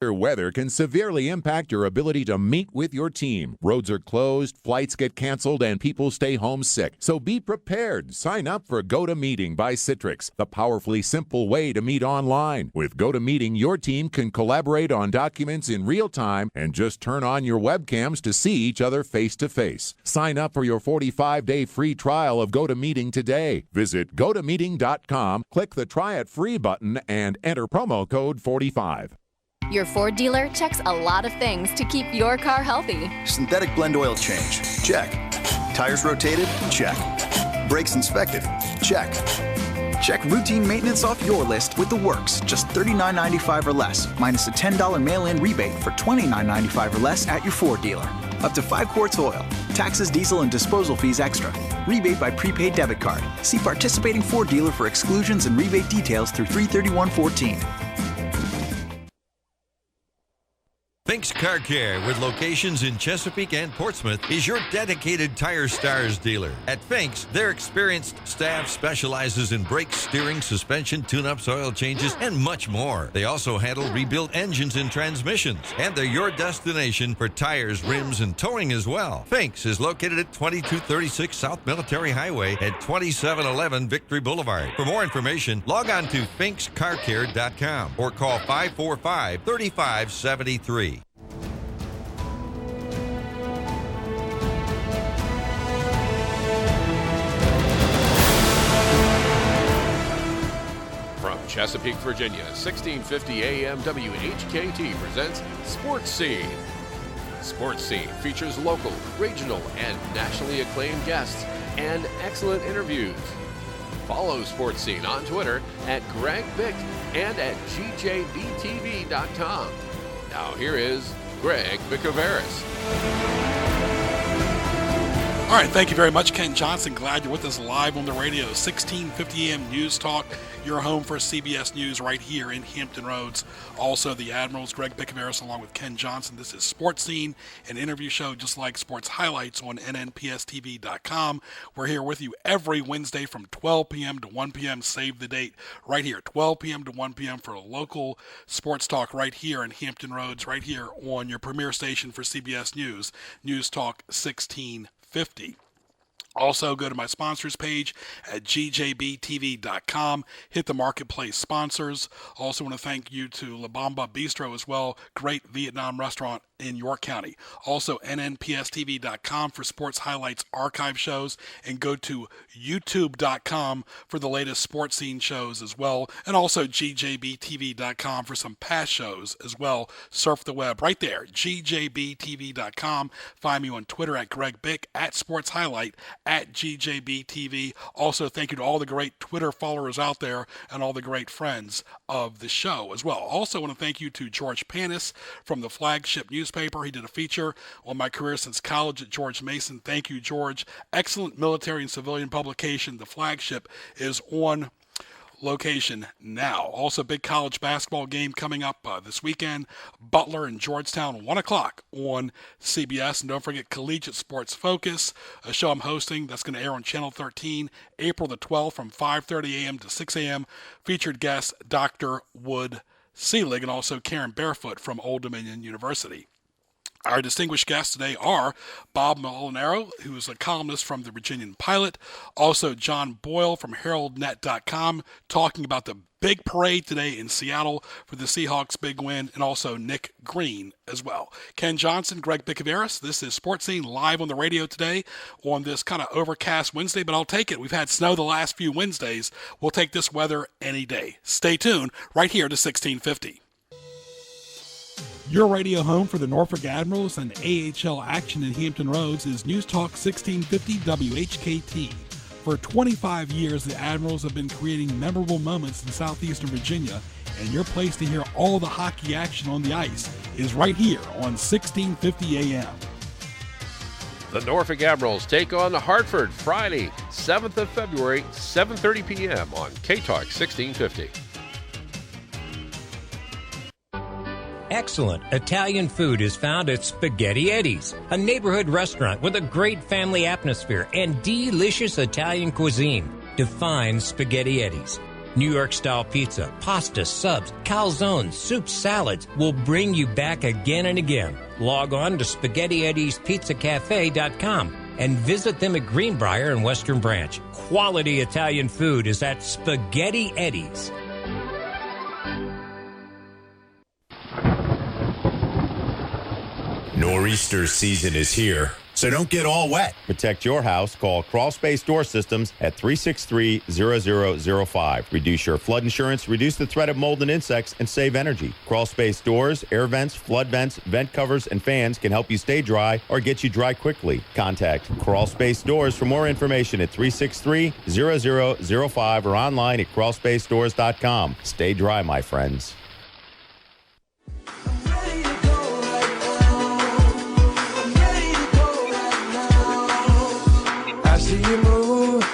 Weather can severely impact your ability to meet with your team. Roads are closed, flights get canceled, and people stay home sick. So be prepared. Sign up for GoToMeeting by Citrix, the powerfully simple way to meet online. With GoToMeeting, your team can collaborate on documents in real time and just turn on your webcams to see each other face to face. Sign up for your 45-day free trial of GoToMeeting today. Visit GoToMeeting.com, click the Try It Free button, and enter promo code 45. Your Ford dealer checks a lot of things to keep your car healthy. Synthetic blend oil change, check. Tires rotated, check. Brakes inspected, check. Check routine maintenance off your list with The Works, just $39.95 or less, minus a $10 mail-in rebate for $29.95 or less at your Ford dealer. Up to 5 quarts oil, taxes, diesel, and disposal fees extra. Rebate by prepaid debit card. See participating Ford dealer for exclusions and rebate details through 3/31/14. Fink's Car Care, with locations in Chesapeake and Portsmouth, is your dedicated Tire Stars dealer. At Fink's, their experienced staff specializes in brakes, steering, suspension, tune-ups, oil changes, and much more. They also handle rebuilt engines and transmissions, and they're your destination for tires, rims, and towing as well. Fink's is located at 2236 South Military Highway at 2711 Victory Boulevard. For more information, log on to finkscarcare.com or call 545-3573. Chesapeake, Virginia, 1650 AM WHKT presents Sports Scene. Sports Scene features local, regional, and nationally acclaimed guests and excellent interviews. Follow Sports Scene on Twitter at Greg Bick and at GJBTV.com. Now here is Greg Bickaveris. All right, thank you very much, Ken Johnson. Glad you're with us live on the radio. 1650 AM News Talk, your home for CBS News right here in Hampton Roads. Also, the Admirals, Greg Bickaveris, along with Ken Johnson. This is Sports Scene, an interview show just like Sports Highlights on NNPSTV.com. We're here with you every Wednesday from 12 p.m. to 1 p.m. Save the date right here, 12 p.m. to 1 p.m. for a local sports talk right here in Hampton Roads, right here on your premier station for CBS News, News Talk 1650. Also, go to my sponsors page at gjbtv.com. Hit the marketplace sponsors. Also want to thank you to La Bamba Bistro as well. Great Vietnam restaurant in York County. Also, nnpstv.com for sports highlights archive shows. And go to youtube.com for the latest sports scene shows as well. And also gjbtv.com for some past shows as well. Surf the web right there, gjbtv.com. Find me on Twitter at Greg Bick, at Sports Highlight, at GJBTV. Also, thank you to all the great Twitter followers out there and all the great friends of the show as well. Also, want to thank you to George Panis from the Flagship newspaper. He did a feature on my career since college at George Mason. Thank you, George. Excellent military and civilian publication. The Flagship is on location now. Also, big college basketball game coming up this weekend. Butler and Georgetown, 1 o'clock on CBS. And don't forget Collegiate Sports Focus, a show I'm hosting that's going to air on Channel 13, April the 12th from 5:30 a.m. to 6 a.m. Featured guest Dr. Wood Seelig and also Karen Barefoot from Old Dominion University. Our distinguished guests today are Bob Molinaro, who is a columnist from the Virginian-Pilot, also John Boyle from HeraldNet.com, talking about the big parade today in Seattle for the Seahawks' big win, and also Nick Green as well. Ken Johnson, Greg Bickaveris, this is Sports Scene live on the radio today on this kind of overcast Wednesday, but I'll take it. We've had snow the last few Wednesdays. We'll take this weather any day. Stay tuned right here to 1650. Your radio home for the Norfolk Admirals and AHL action in Hampton Roads is News Talk 1650 WHKT. For 25 years, the Admirals have been creating memorable moments in southeastern Virginia, and your place to hear all the hockey action on the ice is right here on 1650 AM. The Norfolk Admirals take on Hartford Friday, 7th of February, 7:30 p.m. on K-Talk 1650. Excellent Italian food is found at Spaghetti Eddie's, a neighborhood restaurant with a great family atmosphere and delicious Italian cuisine. Define Spaghetti Eddie's. New York-style pizza, pasta, subs, calzones, soups, salads will bring you back again and again. Log on to SpaghettiEddiesPizzaCafe.com and visit them at Greenbrier and Western Branch. Quality Italian food is at Spaghetti Eddie's. Nor'easter season is here, so don't get all wet. Protect your house. Call Crawl Space Door Systems at 363-0005. Reduce your flood insurance, reduce the threat of mold and insects, and save energy. Crawl Space Doors, air vents, flood vents, vent covers, and fans can help you stay dry or get you dry quickly. Contact Crawl Space Doors for more information at 363-0005 or online at crawlspacedores.com. Stay dry, my friends.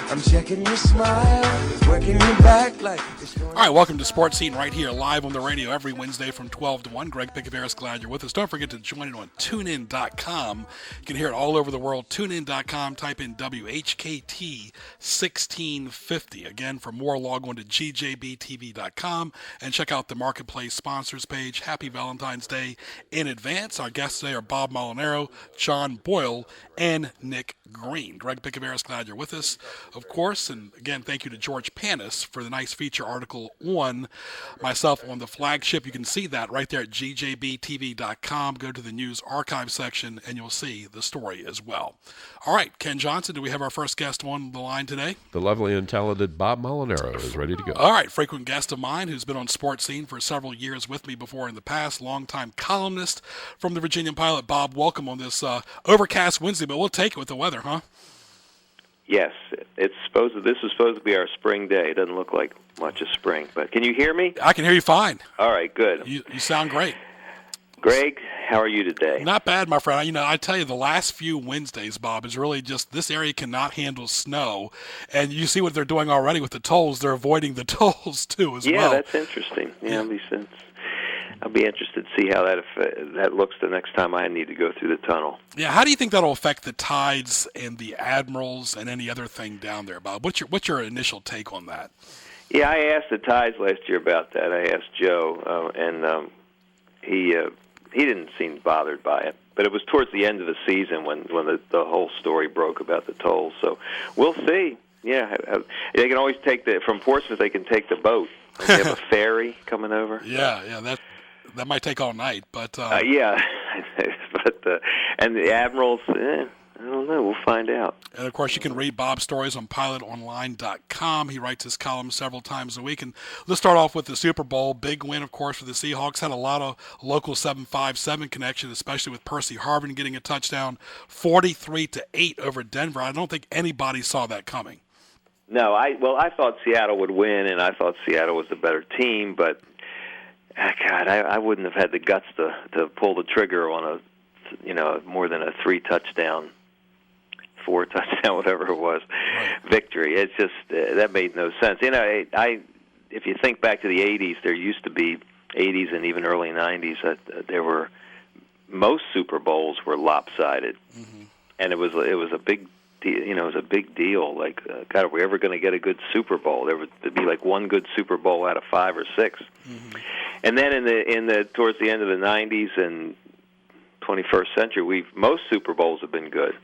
I'm checking your smile, working your back like it's going. All right, welcome to Sports Scene right here, live on the radio every Wednesday from 12 to 1. Greg Pickaveris, glad you're with us. Don't forget to join it on TuneIn.com. You can hear it all over the world. TuneIn.com, type in WHKT 1650. Again, for more, log on to GJBTV.com and check out the Marketplace sponsors page. Happy Valentine's Day in advance. Our guests today are Bob Molinaro, John Boyle, and Nick Green. Greg Pickaveris, glad you're with us, of course. And again, thank you to George Panis for the nice feature article on myself on the flagship. You can see that right there at GJBTV.com. Go to the news archive section and you'll see the story as well. All right, Ken Johnson, do we have our first guest on the line today? The lovely and talented Bob Molinaro is ready to go. All right, frequent guest of mine who's been on Sports Scene for several years with me before in the past, longtime columnist from the Virginian-Pilot. Bob, welcome on this overcast Wednesday, but we'll take it with the weather, huh? Yes, this is supposed to be our spring day. It doesn't look like much of spring, but can you hear me? I can hear you fine. All right, good. You sound great. Greg, how are you today? Not bad, my friend. You know, I tell you, the last few Wednesdays, Bob, is really just this area cannot handle snow, and you see what they're doing already with the tolls. They're avoiding the tolls too, as well. Yeah, that's interesting. Yeah, I'll be interested to see how that looks the next time I need to go through the tunnel. Yeah, how do you think that'll affect the tides and the admirals and any other thing down there, Bob? What's your initial take on that? Yeah, I asked the tides last year about that. I asked Joe, and he didn't seem bothered by it. But it was towards the end of the season when the whole story broke about the tolls. So we'll see. Yeah, they can always from Portsmouth. They can take the boat. They have a ferry coming over. Yeah, that might take all night, but yeah, but and the admirals, I don't know. We'll find out. And of course, you can read Bob's stories on PilotOnline.com. He writes his column several times a week. And let's start off with the Super Bowl. Big win, of course, for the Seahawks. Had a lot of local 757 connection, especially with Percy Harvin getting a touchdown, 43-8 over Denver. I don't think anybody saw that coming. No, I thought Seattle would win, and I thought Seattle was the better team, but God, I wouldn't have had the guts to pull the trigger on more than a 4-touchdown, whatever it was, victory. It's just that made no sense. You know, if you think back to the '80s, there used to be '80s and even early '90s there were most Super Bowls were lopsided, and it was a big. It was a big deal. Like, God, are we ever going to get a good Super Bowl? There'd be like one good Super Bowl out of 5 or 6. And then towards the end of the '90s and 21st century, most Super Bowls have been good,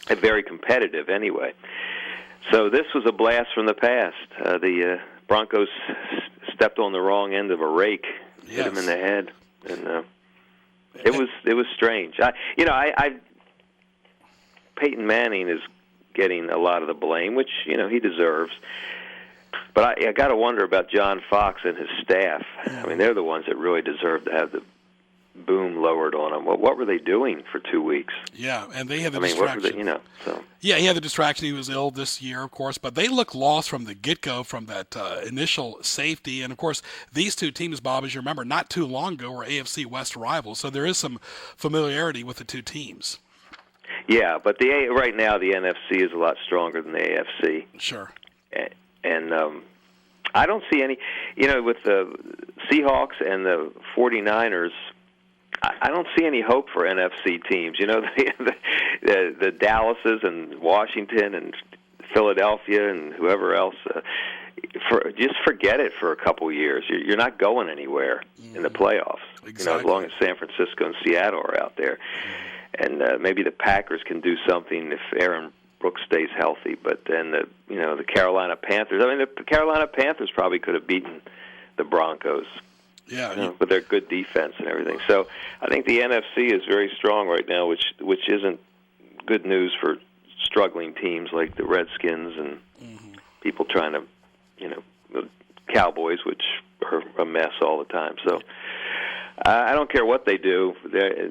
and very competitive anyway. So this was a blast from the past. The Broncos stepped on the wrong end of a rake, hit him in the head, and it was strange. Peyton Manning is getting a lot of the blame, which, he deserves. But I got to wonder about John Fox and his staff. I mean, they're the ones that really deserve to have the boom lowered on them. What were they doing for 2 weeks? Yeah, and they had the distraction. What were they, Yeah, he had the distraction. He was ill this year, of course, but they looked lost from the get-go from that initial safety. And, of course, these two teams, Bob, as you remember, not too long ago were AFC West rivals, so there is some familiarity with the two teams. Yeah, but right now the NFC is a lot stronger than the AFC. Sure. And I don't see any, with the Seahawks and the 49ers, I don't see any hope for NFC teams. The Dallases and Washington and Philadelphia and whoever else. just forget it for a couple years. You're not going anywhere in the playoffs. Exactly. As long as San Francisco and Seattle are out there, and maybe the Packers can do something if Aaron Brooks stays healthy. But then the Carolina Panthers. I mean, the Carolina Panthers probably could have beaten the Broncos. Yeah, with their good defense and everything. So I think the NFC is very strong right now, which isn't good news for struggling teams like the Redskins and people trying to, the Cowboys, which are a mess all the time. So I don't care what they do.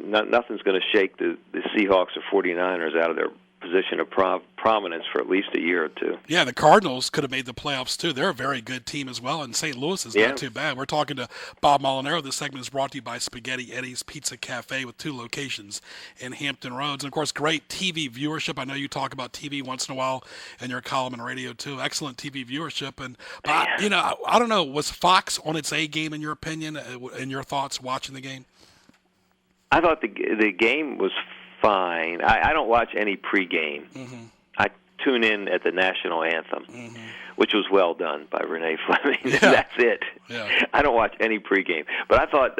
Nothing's going to shake the Seahawks or 49ers out of their position of prominence for at least a year or two. Yeah, the Cardinals could have made the playoffs too. They're a very good team as well, and St. Louis is not too bad. We're talking to Bob Molinaro. This segment is brought to you by Spaghetti Eddie's Pizza Cafe with 2 locations in Hampton Roads. And, of course, great TV viewership. I know you talk about TV once in a while in your column and radio too. Excellent TV viewership. And, I don't know, was Fox on its A game in your opinion, in your thoughts watching the game? I thought the game was fine. I don't watch any pregame. I tune in at the national anthem, which was well done by Renee Fleming. Yeah. That's it. Yeah. I don't watch any pregame. But I thought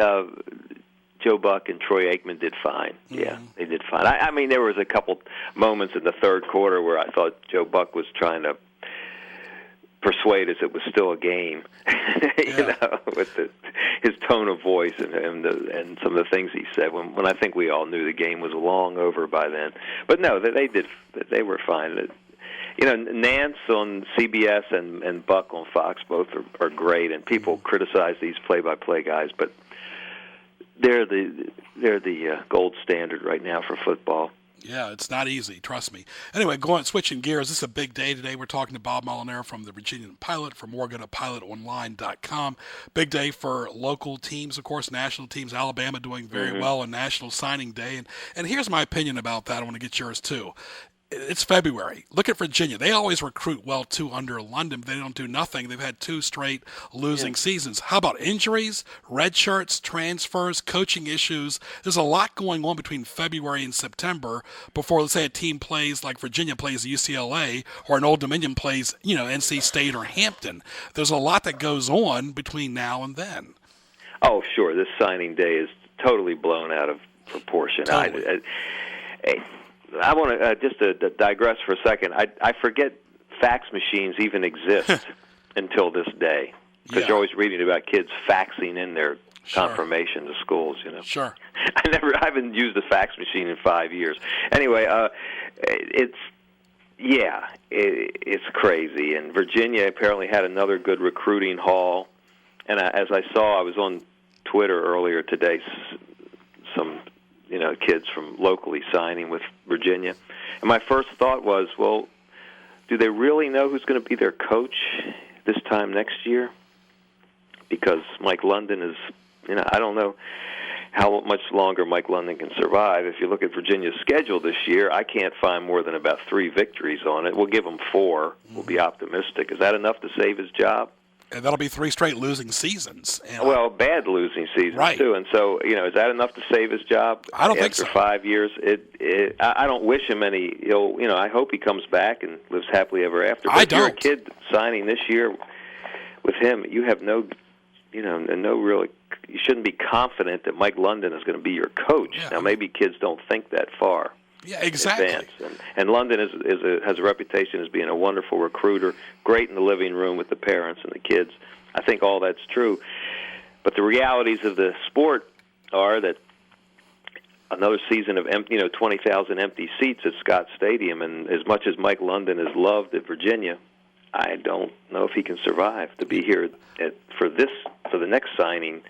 Joe Buck and Troy Aikman did fine. Yeah, they did fine. I mean, there was a couple moments in the third quarter where I thought Joe Buck was trying to persuade us it was still a game, with his tone of voice and some of the things he said. When I think we all knew the game was long over by then. But no, they were fine. Nance on CBS and Buck on Fox both are great, and people criticize these play-by-play guys, but they're the gold standard right now for football. Yeah, it's not easy, trust me. Anyway, switching gears, this is a big day today. We're talking to Bob Molinaro from the Virginian-Pilot. For more, go to pilotonline.com. Big day for local teams, of course, national teams. Alabama doing very well on National Signing Day. And here's my opinion about that. I want to get yours, too. It's February. Look at Virginia. They always recruit well, too, under London, but they don't do nothing. They've had 2 straight losing seasons. How about injuries, red shirts, transfers, coaching issues? There's a lot going on between February and September before, let's say, a team plays like Virginia plays UCLA or an Old Dominion plays, NC State or Hampton. There's a lot that goes on between now and then. Oh, sure. This signing day is totally blown out of proportion. Totally. I want to just to digress for a second. I forget fax machines even exist until this day, because you're always reading about kids faxing in their confirmation to schools. Sure. I haven't used a fax machine in 5 years. Anyway, it's crazy. And Virginia apparently had another good recruiting haul. And as I saw, I was on Twitter earlier today. Some kids from locally signing with Virginia. And my first thought was, well, do they really know who's going to be their coach this time next year? Because Mike London is, I don't know how much longer Mike London can survive. If you look at Virginia's schedule this year, I can't find more than about 3 victories on it. We'll give him 4. We'll be optimistic. Is that enough to save his job? And that'll be 3 straight losing seasons. Well, bad losing seasons, too. And so, is that enough to save his job? I don't think so. After 5 years, I don't wish him any ill. I hope he comes back and lives happily ever after. But if you're a kid signing this year with him, you have no real. You shouldn't be confident that Mike London is going to be your coach. Yeah. Now, maybe kids don't think that far. Yeah, exactly. And London has a reputation as being a wonderful recruiter, great in the living room with the parents and the kids. I think all that's true. But the realities of the sport are that another season of 20,000 empty seats at Scott Stadium, and as much as Mike London is loved at Virginia, I don't know if he can survive to be here for the next signing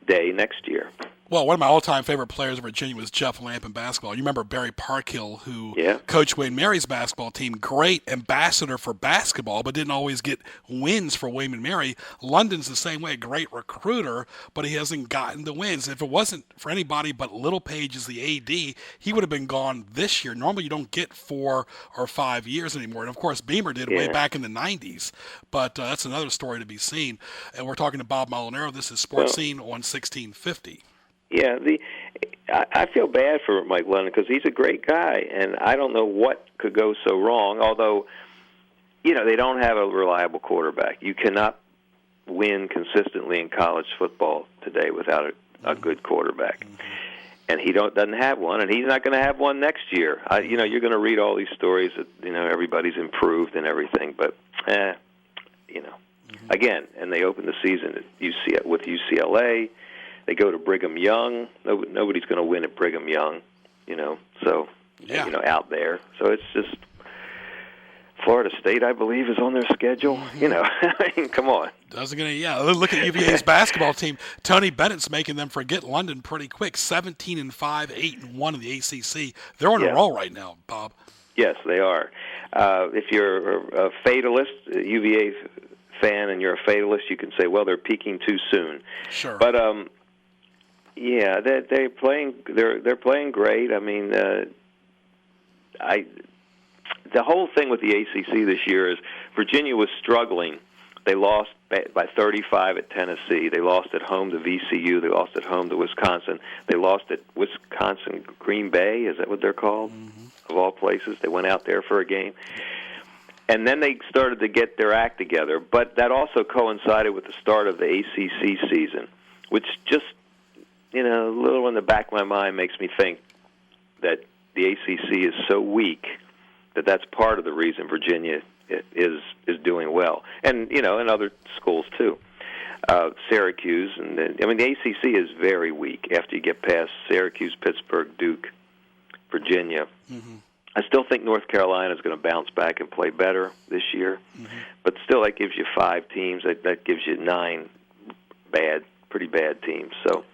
day next year. Well, one of my all-time favorite players in Virginia was Jeff Lamp in basketball. You remember Barry Parkhill, who coached Wayne Mary's basketball team. Great ambassador for basketball, but didn't always get wins for Wayne and Mary. London's the same way, great recruiter, but he hasn't gotten the wins. If it wasn't for anybody but Little Page as the AD, he would have been gone this year. Normally you don't get 4 or 5 years anymore. And, of course, Beamer did way back in the 90s. But that's another story to be seen. And we're talking to Bob Molinaro. This is Sports Scene on 1650. Yeah, I feel bad for Mike London because he's a great guy, and I don't know what could go so wrong. Although they don't have a reliable quarterback. You cannot win consistently in college football today without a good quarterback. And he doesn't have one, and he's not going to have one next year. You're going to read all these stories that everybody's improved and everything, but again, and they open the season with UCLA. They go to Brigham Young. Nobody's going to win at Brigham Young, out there. So it's just Florida State, I believe, is on their schedule. I mean, come on. Look at UVA's basketball team. Tony Bennett's making them forget London pretty quick. 17-5, 8-1 in the ACC. They're on a roll right now, Bob. Yes, they are. If you're a fatalist, a UVA fan, and you're a fatalist, you can say, well, they're peaking too soon. Sure. But they're playing. They're playing great. I mean, the whole thing with the ACC this year is Virginia was struggling. They lost by 35 at Tennessee. They lost at home to VCU. They lost at home to Wisconsin. They lost at Wisconsin Green Bay. Is that what they're called? Of all places, they went out there for a game. And then they started to get their act together. But that also coincided with the start of the ACC season, which just, a little in the back of my mind makes me think that the ACC is so weak that that's part of the reason Virginia is doing well, and and other schools too. Syracuse, and the ACC is very weak after you get past Syracuse, Pittsburgh, Duke, Virginia. I still think North Carolina is going to bounce back and play better this year, but still that gives you 5 teams. That gives you 9 pretty bad teams. So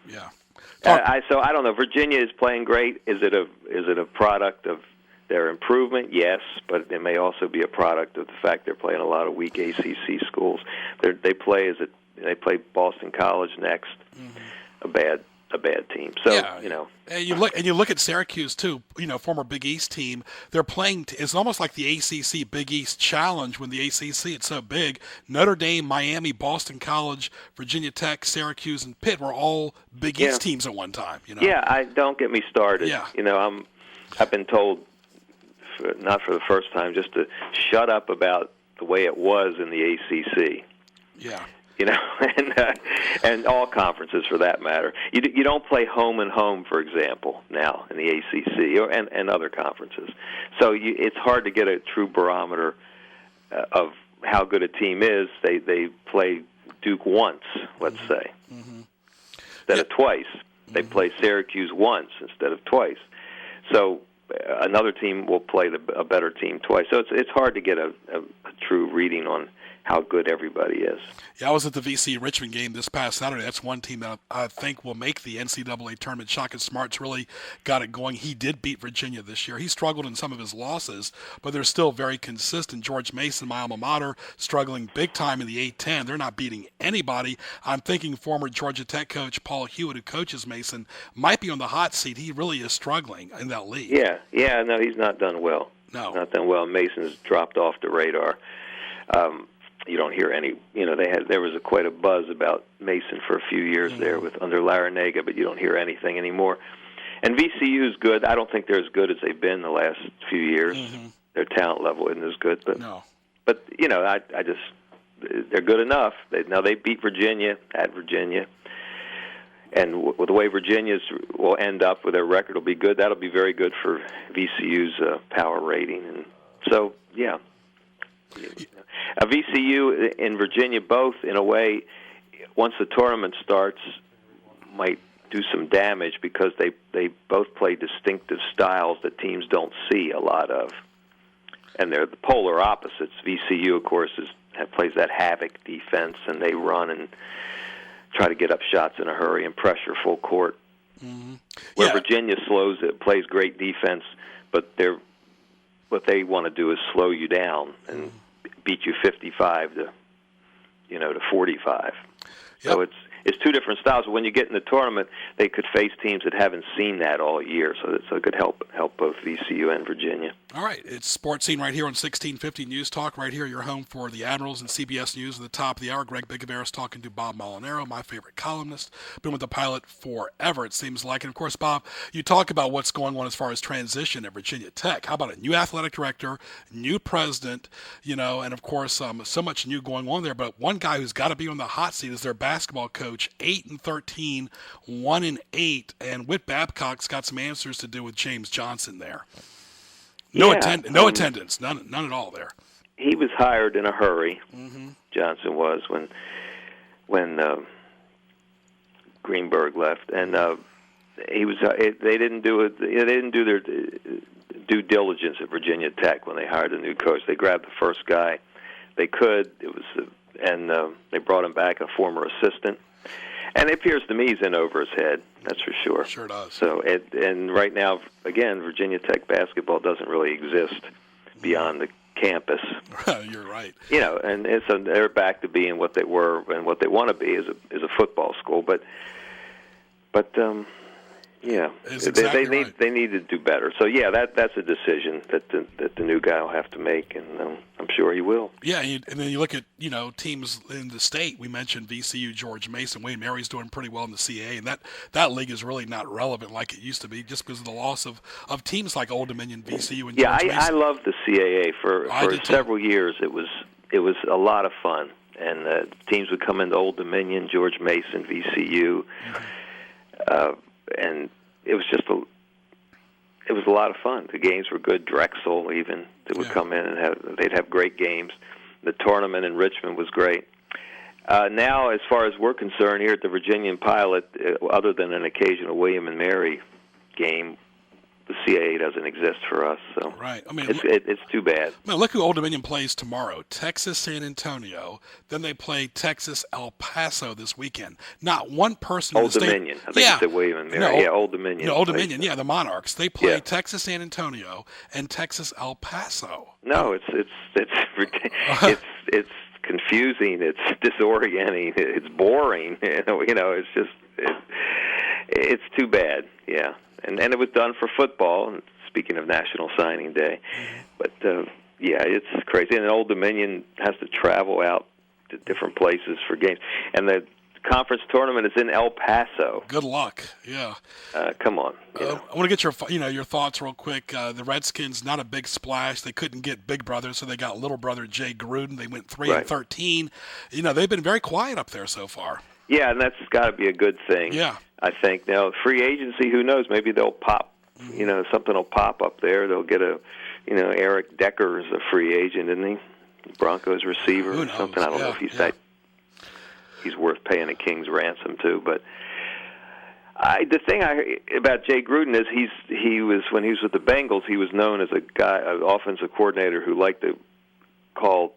I don't know. Virginia is playing great. Is it a product of their improvement? Yes, but it may also be a product of the fact they're playing a lot of weak ACC schools. They play Boston College next, a bad team. So and you look at Syracuse too. Former Big East team. They're playing. It's almost like the ACC Big East Challenge. When the ACC it's so big. Notre Dame, Miami, Boston College, Virginia Tech, Syracuse, and Pitt were all Big East teams at one time. Yeah, don't get me started. Yeah. I've been told, not for the first time, just to shut up about the way it was in the ACC. Yeah. And all conferences for that matter. You don't play home and home, for example, now in the ACC and other conferences. So it's hard to get a true barometer of how good a team is. They play Duke once, let's say, instead of twice. They play Syracuse once instead of twice. So another team will play a better team twice. So it's hard to get a true reading on how good everybody is. Yeah, I was at the VC Richmond game this past Saturday. That's one team that I think will make the NCAA tournament. Shaka Smart's really got it going. He did beat Virginia this year. He struggled in some of his losses, but they're still very consistent. George Mason, my alma mater, struggling big time in the A-10. They're not beating anybody. I'm thinking former Georgia Tech coach Paul Hewitt, who coaches Mason, might be on the hot seat. He really is struggling in that league. Yeah, no, he's not done well. No. Not done well. Mason's dropped off the radar. You don't hear any. There was quite a buzz about Mason for a few years there under Larinaga, but you don't hear anything anymore. And VCU is good. I don't think they're as good as they've been the last few years. Their talent level isn't as good, but I just they're good enough. They beat Virginia at Virginia, and with the way Virginia's will end up with their record will be good. That'll be very good for VCU's power rating, and so yeah. VCU and Virginia both, in a way, once the tournament starts, might do some damage because they both play distinctive styles that teams don't see a lot of. And they're the polar opposites. VCU, of course, plays that havoc defense, and they run and try to get up shots in a hurry and pressure full court. Where Virginia plays great defense, but what they want to do is slow you down and beat you 55 to 45. So it's two different styles. But when you get in the tournament, they could face teams that haven't seen that all year. So it could help both VCU and Virginia. All right, it's Sports Scene right here on 1650 News Talk, right here, your home for the Admirals and CBS News at the top of the hour. Greg Bigaveras talking to Bob Molinaro, my favorite columnist. Been with the Pilot forever, it seems like. And, of course, Bob, you talk about what's going on as far as transition at Virginia Tech. How about a new athletic director, new president, and, of course, so much new going on there. But one guy who's got to be on the hot seat is their basketball coach, 8-13, 1-8. And Whit Babcock's got some answers to do with James Johnson there. No attendance, none at all there. He was hired in a hurry. Mm-hmm. Johnson was when Greenberg left, and he was. They didn't do it. They didn't do their due diligence at Virginia Tech when they hired a new coach. They grabbed the first guy they could. It was, and they brought him back, a former assistant. And it appears to me he's in over his head. That's for sure. Sure does. So, and right now, again, Virginia Tech basketball doesn't really exist beyond the campus. You're right. And so they're back to being what they were and what they want to be is a football school. But yeah, they need to do better. So yeah, that's a decision that the new guy will have to make, and I'm sure he will. Yeah, and then you look at teams in the state. We mentioned VCU, George Mason, Wayne Mary's doing pretty well in the CAA, and that league is really not relevant like it used to be, just because of the loss of teams like Old Dominion, VCU, and George Mason. I love the CAA for several years. It was a lot of fun, and teams would come into Old Dominion, George Mason, VCU. Mm-hmm. And it was it was a lot of fun. The games were good. Drexel even, they would come in and they'd have great games. The tournament in Richmond was great. Now, as far as we're concerned here at the Virginian-Pilot, other than an occasional William and Mary game, the CAA doesn't exist for us. So right. I mean, it's too bad. I mean, look who Old Dominion plays tomorrow: Texas San Antonio. Then they play Texas El Paso this weekend. Not one person Old in the Dominion. state. I think you said William and Mary. Old Dominion. No, Old Dominion. Yeah, the Monarchs. They play Texas San Antonio and Texas El Paso. No, it's it's confusing. It's disorienting. It's boring. It's just it's too bad. Yeah. And it was done for football, speaking of National Signing Day. But, it's crazy. And Old Dominion has to travel out to different places for games. And the conference tournament is in El Paso. Good luck, yeah. Come on. I want to get your thoughts real quick. The Redskins, not a big splash. They couldn't get Big Brother, so they got Little Brother Jay Gruden. They went 3-13. They've been very quiet up there so far. Yeah, and that's got to be a good thing. Yeah. I think now free agency, who knows? Maybe they'll pop. Something will pop up there. They'll get Eric Decker is a free agent, isn't he? Broncos receiver or something. I don't know if he's that. He's worth paying a king's ransom to. But the thing I heard about Jay Gruden is he was when he was with the Bengals, he was known as an offensive coordinator who liked to call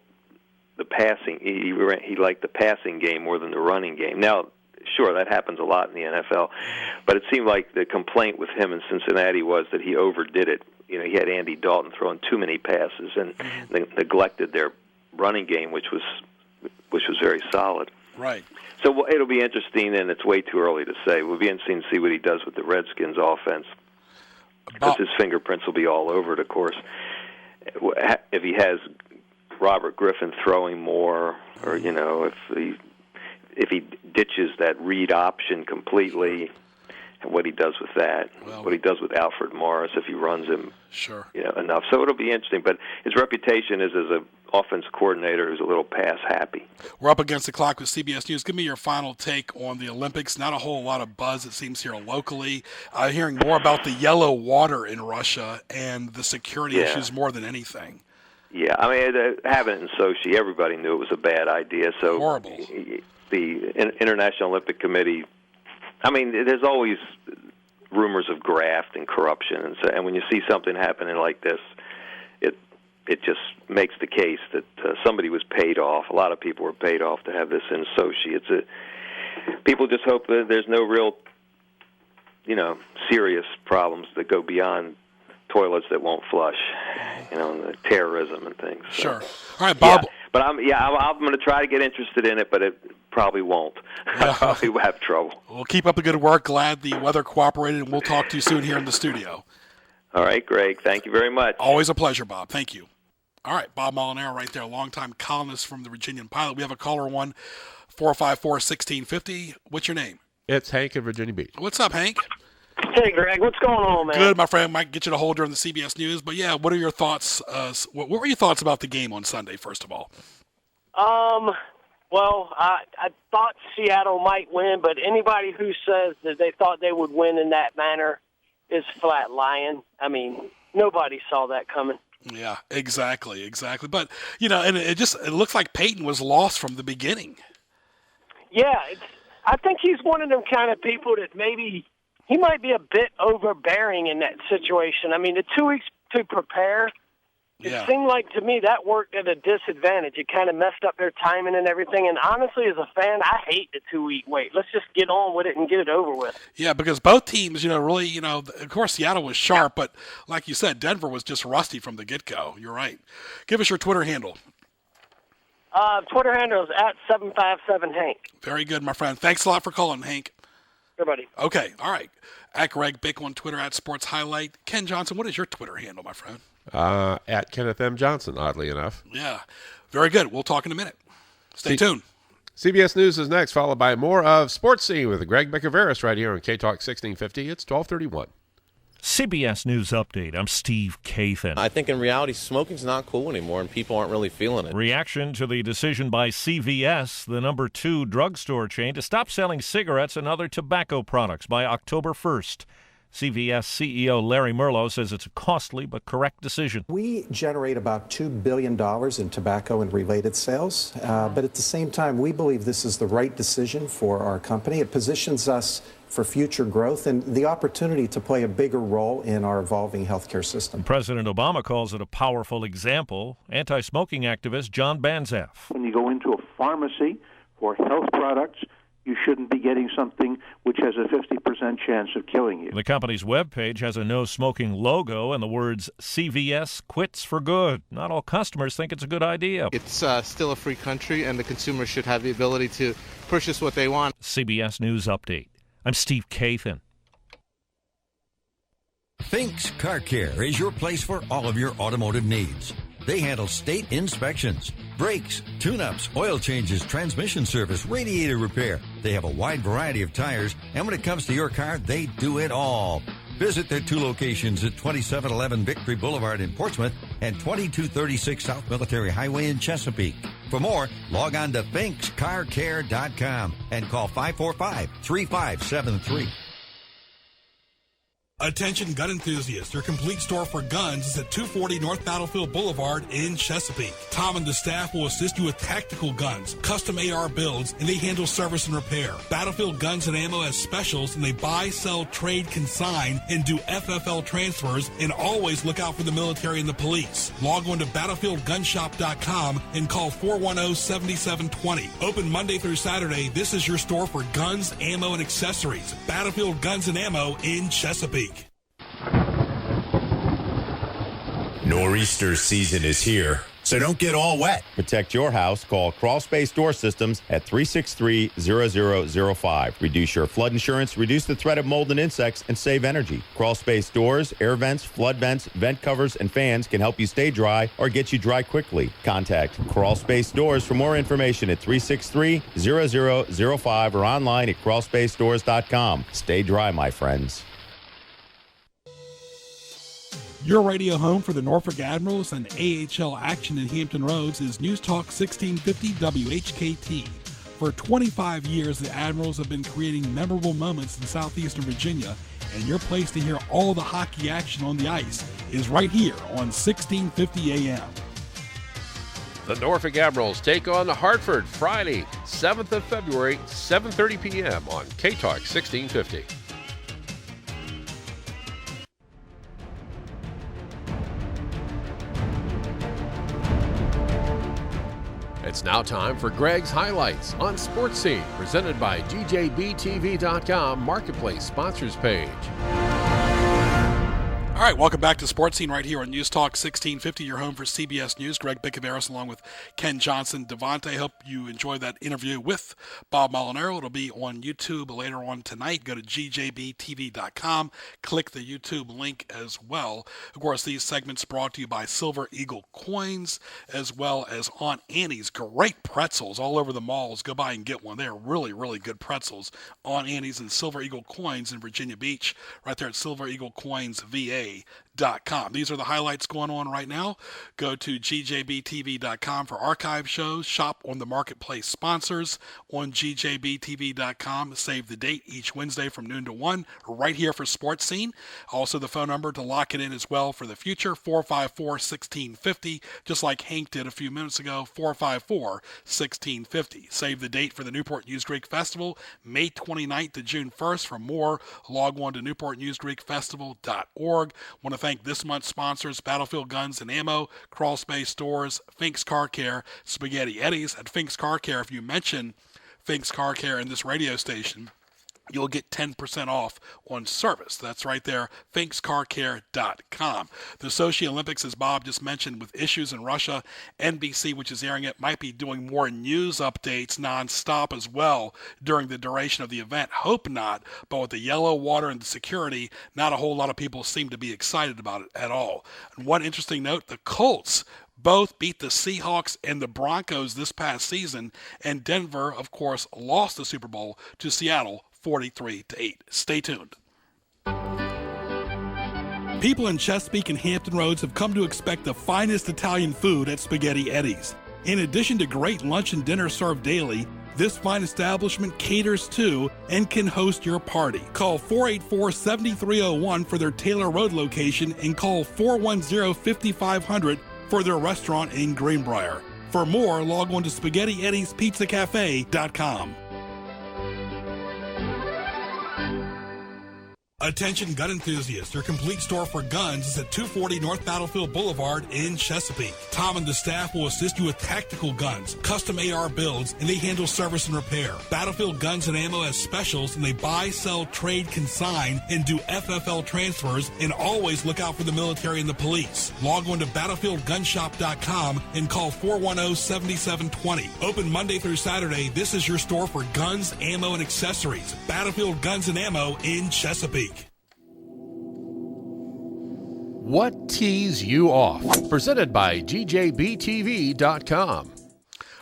the passing. He liked the passing game more than the running game. Now, sure, that happens a lot in the NFL, but it seemed like the complaint with him in Cincinnati was that he overdid it. He had Andy Dalton throwing too many passes and neglected their running game, which was very solid. Right. So it'll be interesting, and it's way too early to say. We'll be interesting to see what he does with the Redskins offense, because his fingerprints will be all over it, of course. If he has Robert Griffin throwing more, or if he ditches that read option completely, and what he does with that, what he does with Alfred Morris if he runs him enough. So it'll be interesting. But his reputation is as an offense coordinator who's a little pass happy. We're up against the clock with CBS News. Give me your final take on the Olympics. Not a whole lot of buzz, it seems, here locally. Hearing more about the yellow water in Russia and the security issues more than anything. Yeah, I mean, having it in Sochi, everybody knew it was a bad idea. So horrible. The International Olympic Committee, I mean, there's always rumors of graft and corruption, and when you see something happening like this, it just makes the case that somebody was paid off. A lot of people were paid off to have this in Sochi. People just hope that there's no real, serious problems that go beyond toilets that won't flush, and terrorism and things. So. Sure. All right, Bob. Yeah, but I'm going to try to get interested in it, but it probably won't. I'll probably have trouble. Well, keep up the good work. Glad the weather cooperated, and we'll talk to you soon here in the studio. All right, Greg. Thank you very much. Always a pleasure, Bob. Thank you. All right, Bob Molinaro right there, longtime columnist from the Virginian-Pilot. We have a caller 1-454-1650. What's your name? It's Hank in Virginia Beach. What's up, Hank? Hey, Greg. What's going on, man? Good, my friend. Might get you to hold during the CBS News. But, yeah, what are your thoughts? What were your thoughts about the game on Sunday, first of all? Well, I thought Seattle might win, but anybody who says that they thought they would win in that manner is flat lying. I mean, nobody saw that coming. Yeah, exactly. But, and it looks like Peyton was lost from the beginning. Yeah, I think he's one of them kind of people that maybe he might be a bit overbearing in that situation. I mean, the 2 weeks to prepare, it seemed like to me that worked at a disadvantage. It kind of messed up their timing and everything. And honestly, as a fan, I hate the 2-week wait. Let's just get on with it and get it over with. Yeah, because both teams, really, of course, Seattle was sharp, but like you said, Denver was just rusty from the get-go. You're right. Give us your Twitter handle. Twitter handle is @757Hank. Very good, my friend. Thanks a lot for calling, Hank. Good, buddy. Okay, all right. At Greg Bick on Twitter, @Sports Highlight. Ken Johnson, what is your Twitter handle, my friend? At Kenneth M. Johnson, oddly enough. Yeah, very good. We'll talk in a minute. Stay tuned. CBS News is next, followed by more of Sports Scene with Greg Bick-Averis right here on K-Talk 1650. It's 1231. CBS News Update. I'm Steve Kathan. I think in reality, smoking's not cool anymore, and people aren't really feeling it. Reaction to the decision by CVS, the number 2 drugstore chain, to stop selling cigarettes and other tobacco products by October 1st. CVS CEO Larry Merlo says it's a costly but correct decision. We generate about $2 billion in tobacco and related sales, but at the same time, we believe this is the right decision for our company. It positions us for future growth and the opportunity to play a bigger role in our evolving healthcare system. President Obama calls it a powerful example. Anti-smoking activist John Banzaf. When you go into a pharmacy for health products, you shouldn't be getting something which has a 50% chance of killing you. The company's webpage has a no-smoking logo and the words CVS quits for good. Not all customers think it's a good idea. It's still a free country, and the consumer should have the ability to purchase what they want. CBS News Update. I'm Steve Kathan. Finks Car Care is your place for all of your automotive needs. They handle state inspections, brakes, tune-ups, oil changes, transmission service, radiator repair. They have a wide variety of tires, and when it comes to your car, they do it all. Visit their 2 locations at 2711 Victory Boulevard in Portsmouth and 2236 South Military Highway in Chesapeake. For more, log on to finkscarcare.com and call 545-3573. Attention gun enthusiasts, your complete store for guns is at 240 North Battlefield Boulevard in Chesapeake. Tom and the staff will assist you with tactical guns, custom AR builds, and they handle service and repair. Battlefield Guns and Ammo has specials, and they buy, sell, trade, consign, and do FFL transfers, and always look out for the military and the police. Log on to BattlefieldGunshop.com and call 410-7720. Open Monday through Saturday, this is your store for guns, ammo, and accessories. Battlefield Guns and Ammo in Chesapeake. Nor'easter season is here, so don't get all wet. Protect your house. Call Crawl Space Door Systems at 363-0005. Reduce your flood insurance, reduce the threat of mold and insects, and save energy. Crawl Space Doors, air vents, flood vents, vent covers, and fans can help you stay dry or get you dry quickly. Contact Crawl Space Doors for more information at 363-0005 or online at crawlspacedores.com. Stay dry, my friends. Your radio home for the Norfolk Admirals and AHL action in Hampton Roads is News Talk 1650 WHKT. For 25 years, the Admirals have been creating memorable moments in southeastern Virginia, and your place to hear all the hockey action on the ice is right here on 1650 AM. The Norfolk Admirals take on the Hartford Friday, 7th of February, 7:30 p.m. on K-Talk 1650. It's now time for Greg's Highlights on Sports Scene, presented by DJBTV.com Marketplace Sponsors Page. All right, welcome back to Sports Scene right here on News Talk 1650, your home for CBS News. Greg Bicoveris along with Ken Johnson. Devontae, hope you enjoyed that interview with Bob Molinaro. It'll be on YouTube later on tonight. Go to gjbtv.com. Click the YouTube link as well. Of course, these segments brought to you by Silver Eagle Coins as well as Aunt Annie's. Great pretzels all over the malls. Go by and get one. They're really, really good pretzels. Aunt Annie's and Silver Eagle Coins in Virginia Beach, right there at Silver Eagle Coins VA. These are the highlights going on right now. Go to gjbtv.com for archive shows. Shop on the marketplace sponsors on gjbtv.com. Save the date each Wednesday from noon to 1 right here for Sports Scene. Also the phone number to lock it in as well for the future, 454-1650, just like Hank did a few minutes ago, 454-1650. Save the date for the Newport News Greek Festival, May 29th to June 1st. For more, log on to newportnewsgreekfestival.org. Want to thank this month's sponsors, Battlefield Guns and Ammo, Crawl Space Stores, Fink's Car Care, Spaghetti Eddie's. At Fink's Car Care, if you mention Fink's Car Care in this radio station, you'll get 10% off on service. That's right there, finkscarcare.com. The Sochi Olympics, as Bob just mentioned, with issues in Russia, NBC, which is airing it, might be doing more news updates nonstop as well during the duration of the event. Hope not, but with the yellow water and the security, not a whole lot of people seem to be excited about it at all. And one interesting note, the Colts both beat the Seahawks and the Broncos this past season, and Denver, of course, lost the Super Bowl to Seattle 43-8. Stay tuned. People in Chesapeake and Hampton Roads have come to expect the finest Italian food at Spaghetti Eddie's. In addition to great lunch and dinner served daily, this fine establishment caters to and can host your party. Call 484-7301 for their Taylor Road location and call 410-5500 for their restaurant in Greenbrier. For more, log on to SpaghettiEddiesPizzaCafe.com. Attention gun enthusiasts, your complete store for guns is at 240 North Battlefield Boulevard in Chesapeake. Tom and the staff will assist you with tactical guns, custom AR builds, and they handle service and repair. Battlefield Guns and Ammo has specials, and they buy, sell, trade, consign, and do FFL transfers, and always look out for the military and the police. Log on to BattlefieldGunshop.com and call 410-7720. Open Monday through Saturday, this is your store for guns, ammo, and accessories. Battlefield Guns and Ammo in Chesapeake. What Tees You Off? Presented by GJBTV.com. All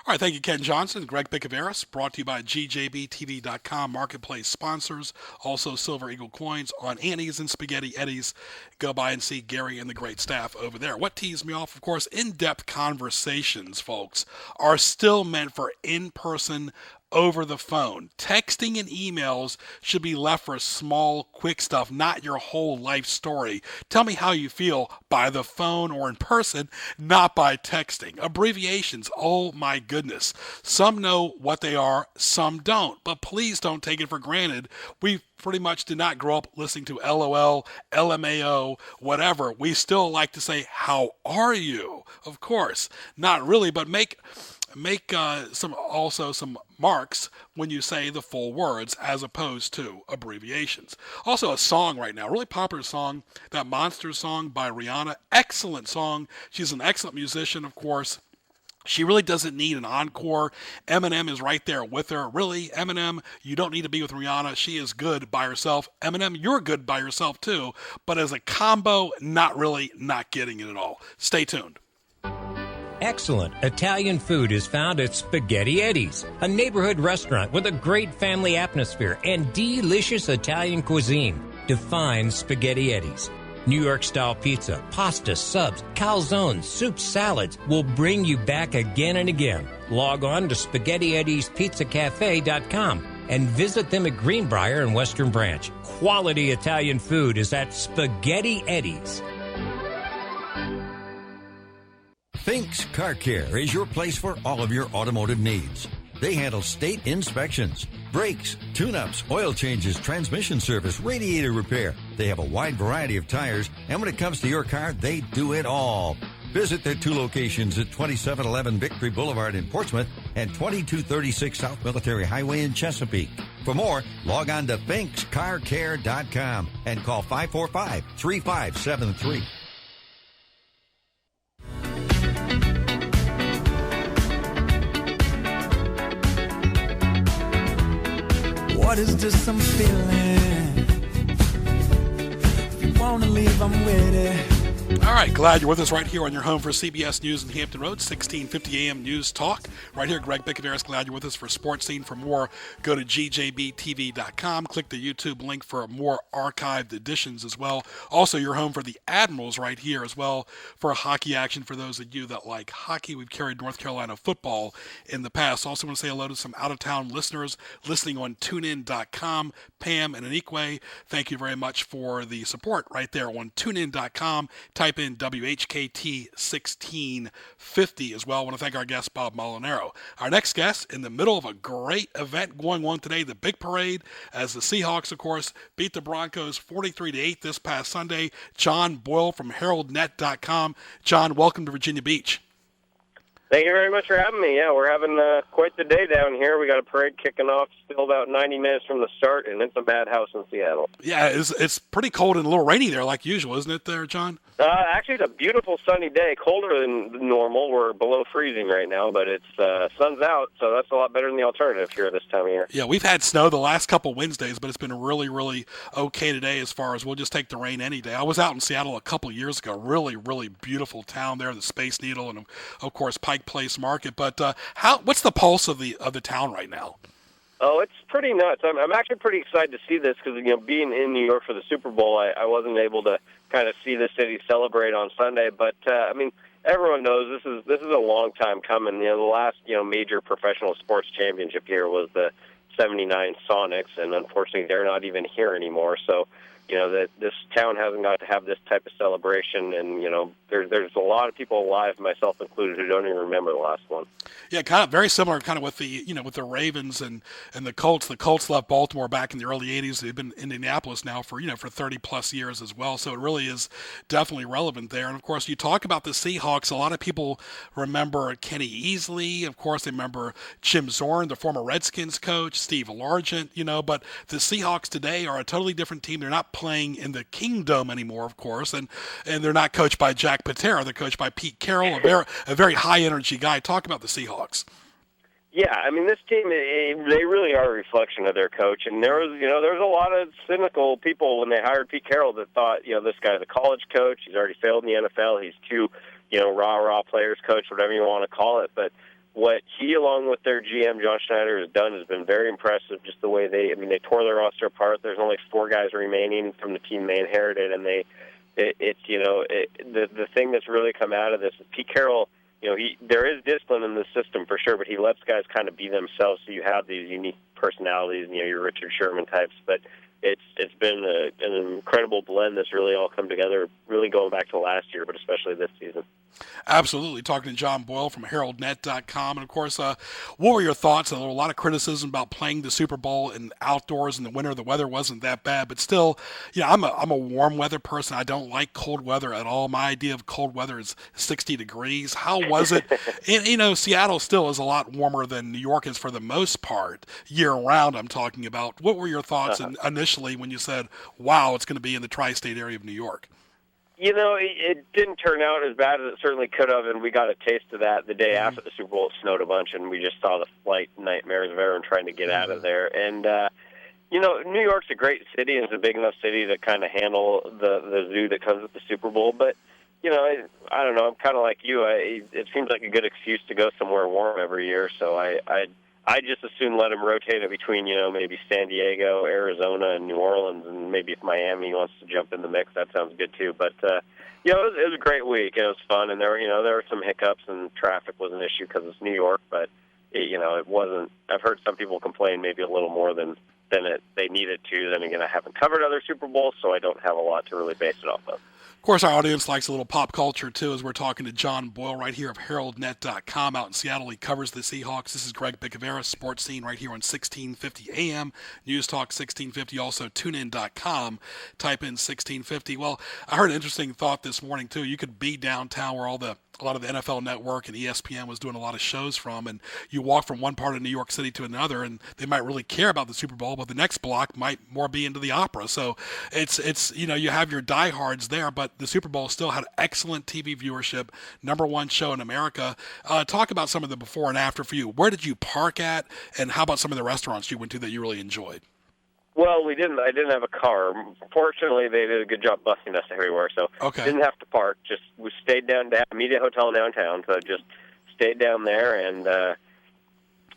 right, thank you, Ken Johnson. Greg Bicoveris, brought to you by GJBTV.com, marketplace sponsors. Also, Silver Eagle Coins, on Annie's and Spaghetti Eddie's. Go by and see Gary and the great staff over there. What tees me off? Of course, in-depth conversations, folks, are still meant for in-person, over the phone. Texting and emails should be left for small, quick stuff, not your whole life story. Tell me how you feel by the phone or in person, not by texting. Abbreviations, oh my goodness. Some know what they are, some don't. But please don't take it for granted. We pretty much did not grow up listening to LOL, LMAO, whatever. We still like to say, how are you? Of course, not really, but make some marks when you say the full words as opposed to abbreviations. Also, a song right now, really popular song, that Monster song by Rihanna. Excellent song. She's an excellent musician, of course. She really doesn't need an encore. Eminem is right there with her. Really, Eminem, you don't need to be with Rihanna. She is good by herself. Eminem, you're good by yourself too. But as a combo, not really, not getting it at all. Stay tuned. Excellent Italian food is found at Spaghetti Eddie's, a neighborhood restaurant with a great family atmosphere and delicious Italian cuisine. Define Spaghetti Eddie's. New York-style pizza, pasta, subs, calzones, soup, salads will bring you back again and again. Log on to SpaghettiEddiesPizzaCafe.com and visit them at Greenbrier and Western Branch. Quality Italian food is at Spaghetti Eddie's. Fink's Car Care is your place for all of your automotive needs. They handle state inspections, brakes, tune-ups, oil changes, transmission service, radiator repair. They have a wide variety of tires, and when it comes to your car, they do it all. Visit their two locations at 2711 Victory Boulevard in Portsmouth and 2236 South Military Highway in Chesapeake. For more, log on to finkscarcare.com and call 545-3573. What is this I'm feeling? If you wanna leave, I'm with it. All right, glad you're with us right here on your home for CBS News in Hampton Roads, 1650 AM News Talk. Right here, Greg Bicaveras, glad you're with us for Sports Scene. For more, go to gjbtv.com. Click the YouTube link for more archived editions as well. Also, your home for the Admirals right here as well for hockey action. For those of you that like hockey, we've carried North Carolina football in the past. Also want to say hello to some out-of-town listeners listening on tunein.com. Pam and Anique, thank you very much for the support right there on tunein.com. Type in WHKT 1650 as well. I want to thank our guest, Bob Molinaro. Our next guest, in the middle of a great event going on today, the big parade, as the Seahawks, of course, beat the Broncos 43-8 this past Sunday. John Boyle from HeraldNet.com. John, welcome to Virginia Beach. Thank you very much for having me. Yeah, we're having quite the day down here. We got a parade kicking off still about 90 minutes from the start, and it's a madhouse in Seattle. Yeah, it's pretty cold and a little rainy there like usual, isn't it there, John? Actually, it's a beautiful sunny day, colder than normal. We're below freezing right now, but it's sun's out, so that's a lot better than the alternative here this time of year. Yeah, we've had snow the last couple Wednesdays, but it's been really, really okay today as far as we'll just take the rain any day. I was out in Seattle a couple years ago. Really, really beautiful town there, the Space Needle, and of course Pike Place Market. But what's the pulse of the town right now? Oh, it's pretty nuts. I'm actually pretty excited to see this because, being in New York for the Super Bowl, I wasn't able to kind of see the city celebrate on Sunday. But, everyone knows this is a long time coming. The last, major professional sports championship here was the 79 Sonics, and unfortunately they're not even here anymore. So, that this town hasn't got to have this type of celebration, and there's a lot of people alive, myself included, who don't even remember the last one. Yeah, kind of very similar, kind of with the with the Ravens and the Colts. The Colts left Baltimore back in the early '80s. They've been in Indianapolis now for 30 plus years as well. So it really is definitely relevant there. And of course, you talk about the Seahawks. A lot of people remember Kenny Easley. Of course, they remember Jim Zorn, the former Redskins coach, Steve Largent. But the Seahawks today are a totally different team. They're not playing in the Kingdome anymore, of course, and they're not coached by Jack Patera. They're coached by Pete Carroll, a very high energy guy. Talk about the Seahawks. Yeah, this team, they really are a reflection of their coach, and there was a lot of cynical people when they hired Pete Carroll that thought, this guy's a college coach, he's already failed in the NFL, he's too, rah-rah players coach, whatever you want to call it, but what he, along with their GM, John Schneider, has done has been very impressive, just the way they tore their roster apart. There's only 4 guys remaining from the team they inherited, and the thing that's really come out of this is Pete Carroll, there is discipline in the system for sure, but he lets guys kind of be themselves, so you have these unique personalities, your Richard Sherman types, but it's been an incredible blend that's really all come together, really going back to last year, but especially this season. Absolutely. Talking to John Boyle from HeraldNet.com. And, of course, what were your thoughts? There were a lot of criticism about playing the Super Bowl in outdoors in the winter. The weather wasn't that bad. But still, I'm a warm weather person. I don't like cold weather at all. My idea of cold weather is 60 degrees. How was it? And, Seattle still is a lot warmer than New York is for the most part, year-round I'm talking about. What were your thoughts initially when you said, wow, it's going to be in the tri-state area of New York? It didn't turn out as bad as it certainly could have, and we got a taste of that the day after the Super Bowl. It snowed a bunch, and we just saw the flight nightmares of everyone trying to get out of there. And, New York's a great city, and it's a big enough city to kind of handle the zoo that comes with the Super Bowl. But, I don't know, I'm kind of like you. It seems like a good excuse to go somewhere warm every year, so I just as soon let him rotate it between, maybe San Diego, Arizona, and New Orleans, and maybe if Miami wants to jump in the mix, that sounds good too. But it was a great week. It was fun, and there were some hiccups, and traffic was an issue because it's New York. But it wasn't. I've heard some people complain maybe a little more than they needed to. Then again, I haven't covered other Super Bowls, so I don't have a lot to really base it off of. Of course, our audience likes a little pop culture, too, as we're talking to John Boyle right here of HeraldNet.com out in Seattle. He covers the Seahawks. This is Greg Bicaveras, Sports Scene, right here on 1650 AM, News Talk 1650, also TuneIn.com. Type in 1650. Well, I heard an interesting thought this morning, too. You could be downtown where all the a lot of the NFL Network and ESPN was doing a lot of shows from, and you walk from one part of New York City to another, and they might really care about the Super Bowl, but the next block might more be into the opera. So it's you have your diehards there, but the Super Bowl still had excellent TV viewership, #1 show in America. Talk about some of the before and after for you. Where did you park at, and how about some of the restaurants you went to that you really enjoyed? Well, I didn't have a car. Fortunately, they did a good job busing us everywhere, so didn't have to park. Just we stayed down at Media Hotel downtown, so just stayed down there, and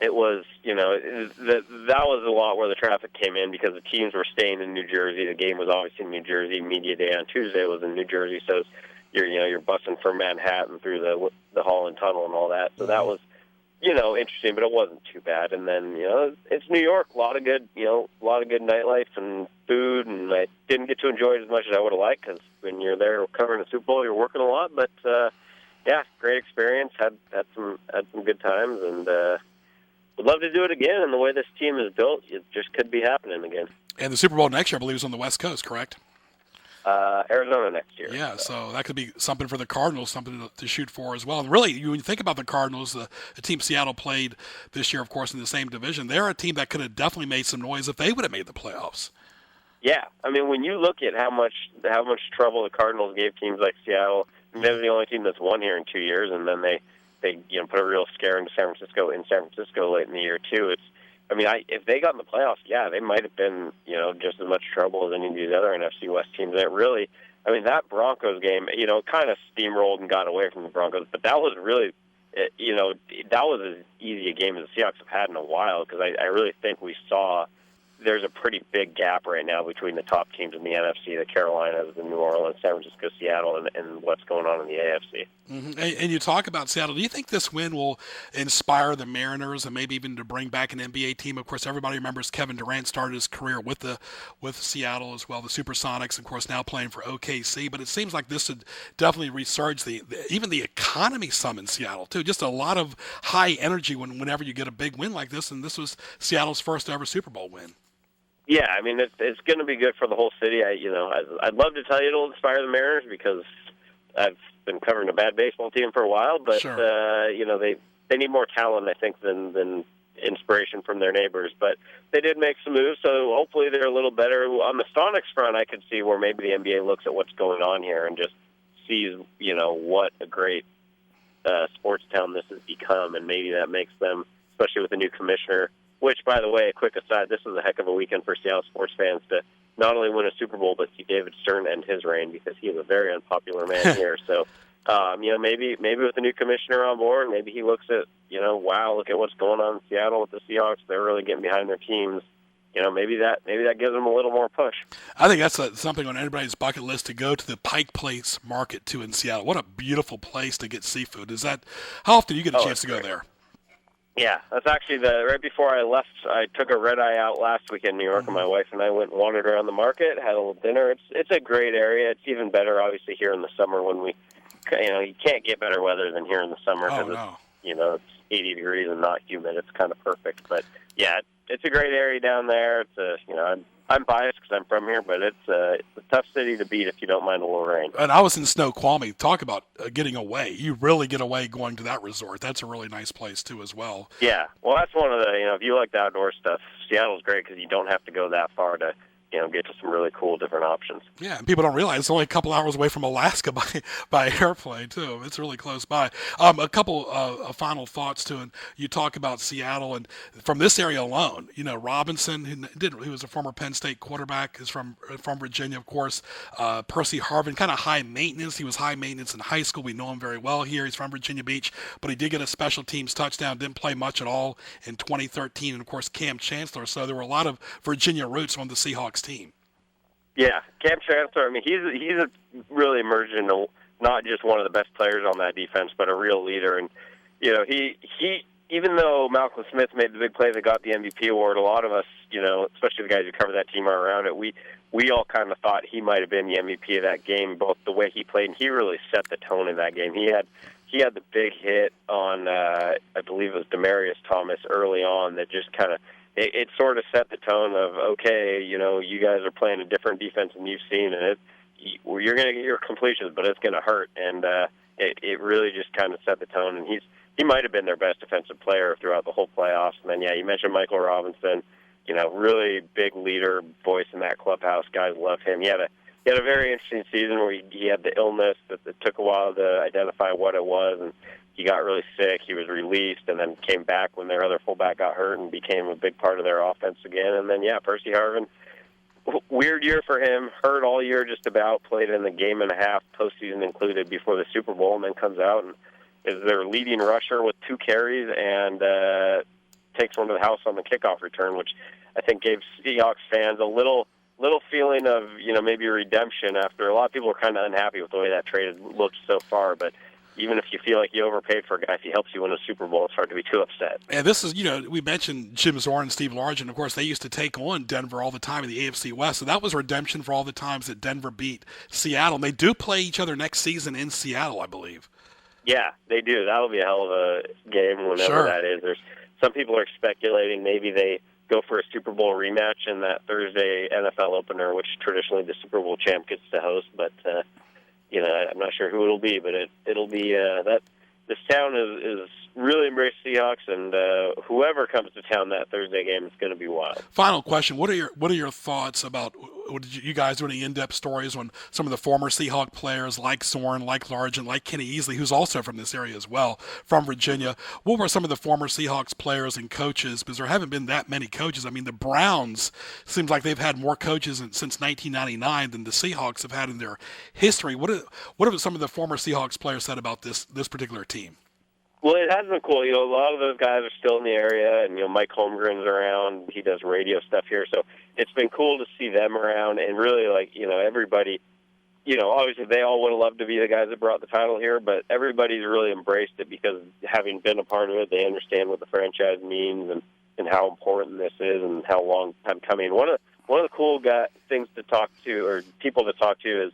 it was, that was a lot where the traffic came in because the teams were staying in New Jersey. The game was obviously in New Jersey. Media Day on Tuesday was in New Jersey, so you're busing from Manhattan through the Holland Tunnel and all that. So that was, interesting, but it wasn't too bad. And then, it's New York, a lot of good nightlife and food, and I didn't get to enjoy it as much as I would have liked because when you're there covering the Super Bowl, you're working a lot. But great experience. Had some good times, and would love to do it again. And the way this team is built, it just could be happening again. And the Super Bowl next year, I believe, is on the West Coast, correct? Arizona next year. Yeah, so that could be something for the Cardinals, something to shoot for as well. And really, when you think about the Cardinals, the team Seattle played this year, of course, in the same division, they're a team that could have definitely made some noise if they would have made the playoffs. Yeah, I mean, when you look at how much trouble the Cardinals gave teams like Seattle, they're the only team that's won here in 2 years, and then they put a real scare into San Francisco late in the year too. If they got in the playoffs, they might have been, just as much trouble as any of these other NFC West teams. That really, that Broncos game, kind of steamrolled and got away from the Broncos, but that was really, that was as easy a game as the Seahawks have had in a while because I really think we saw there's a pretty big gap right now between the top teams in the NFC, the Carolinas, the New Orleans, San Francisco, Seattle, and what's going on in the AFC. Mm-hmm. And you talk about Seattle. Do you think this win will inspire the Mariners and maybe even to bring back an NBA team? Of course, everybody remembers Kevin Durant started his career with Seattle as well, the Supersonics, of course, now playing for OKC. But it seems like this would definitely resurge even the economy some in Seattle, too. Just a lot of high energy whenever you get a big win like this, and this was Seattle's first ever Super Bowl win. Yeah, it's going to be good for the whole city. I'd love to tell you it'll inspire the Mariners because I've been covering a bad baseball team for a while, but sure. They need more talent, I think, than inspiration from their neighbors. But they did make some moves, so hopefully they're a little better. On the Sonics front, I could see where maybe the NBA looks at what's going on here and just sees, what a great sports town this has become, and maybe that makes them, especially with the new commissioner. Which, by the way, a quick aside, this was a heck of a weekend for Seattle sports fans to not only win a Super Bowl, but see David Stern end his reign because he is a very unpopular man here. So, maybe with the new commissioner on board, maybe he looks at, wow, look at what's going on in Seattle with the Seahawks. They're really getting behind their teams. Maybe that gives them a little more push. I think that's something on everybody's bucket list to go to the Pike Place Market too in Seattle. What a beautiful place to get seafood. How often do you get a chance to go there? Yeah, that's actually right before I left. I took a red eye out last week in New York, and my wife and I went and wandered around the market, had a little dinner. It's a great area. It's even better, obviously, here in the summer when you can't get better weather than here in the summer because it's 80 degrees and not humid. It's kind of perfect. But yeah, it's a great area down there. I'm biased because I'm from here, but it's a tough city to beat if you don't mind a little rain. And I was in Snoqualmie. Talk about getting away. You really get away going to that resort. That's a really nice place, too, as well. Yeah. Well, that's one of the, if you like the outdoor stuff, Seattle's great because you don't have to go that far to, get to some really cool different options. Yeah, and people don't realize it's only a couple hours away from Alaska by airplane, too. It's really close by. A couple final thoughts, too. And you talk about Seattle, and from this area alone, Robinson, who was a former Penn State quarterback, is from Virginia, of course. Percy Harvin, kind of high maintenance. He was high maintenance in high school. We know him very well here. He's from Virginia Beach, but he did get a special teams touchdown, didn't play much at all in 2013. And, of course, Cam Chancellor. So there were a lot of Virginia roots on the Seahawks team. Yeah, Cam Chancellor, he's really emerged into not just one of the best players on that defense, but a real leader. And, he even though Malcolm Smith made the big play that got the MVP award, a lot of us, especially the guys who cover that team are around it, we all kind of thought he might have been the MVP of that game, both the way he played, and he really set the tone in that game. He had the big hit on, I believe it was Demaryius Thomas early on that just kind of, it sort of set the tone of, okay, you guys are playing a different defense than you've seen, and you're going to get your completions, but it's going to hurt. And it really just kind of set the tone. And he might have been their best defensive player throughout the whole playoffs. And then, you mentioned Michael Robinson, really big leader, voice in that clubhouse. Guys love him. He had a very interesting season where he had the illness that it took a while to identify what it was, and he got really sick. He was released and then came back when their other fullback got hurt and became a big part of their offense again. And then, Percy Harvin, weird year for him, hurt all year just about, played in the game and a half, postseason included, before the Super Bowl, and then comes out and is their leading rusher with 2 carries and takes one to the house on the kickoff return, which I think gave Seahawks fans a little feeling of, maybe redemption after a lot of people were kind of unhappy with the way that trade had looked so far. But even if you feel like you overpaid for a guy, if he helps you win a Super Bowl, it's hard to be too upset. And this is, we mentioned Jim Zorn and Steve Largent. Of course, they used to take on Denver all the time in the AFC West, so that was redemption for all the times that Denver beat Seattle. And they do play each other next season in Seattle, I believe. Yeah, they do. That'll be a hell of a game whenever that is. There's some people are speculating maybe they go for a Super Bowl rematch in that Thursday NFL opener, which traditionally the Super Bowl champ gets to host. But I'm not sure who it'll be, but it'll be that. This town is really embraced Seahawks, and whoever comes to town that Thursday game is going to be wild. Final question: What are your thoughts about? Did you guys do any in-depth stories on some of the former Seahawk players like Zorn, like Largent, like Kenny Easley, who's also from this area as well, from Virginia? What were some of the former Seahawks players and coaches? Because there haven't been that many coaches. I mean, the Browns seems like they've had more coaches since 1999 than the Seahawks have had in their history. What have some of the former Seahawks players said about this particular team? Well, it has been cool. A lot of those guys are still in the area, and Mike Holmgren's around. He does radio stuff here, so it's been cool to see them around. And really, everybody, obviously they all would have loved to be the guys that brought the title here, but everybody's really embraced it because having been a part of it, they understand what the franchise means and how important this is and how long time coming. One of the cool things to talk to, or people to talk to, is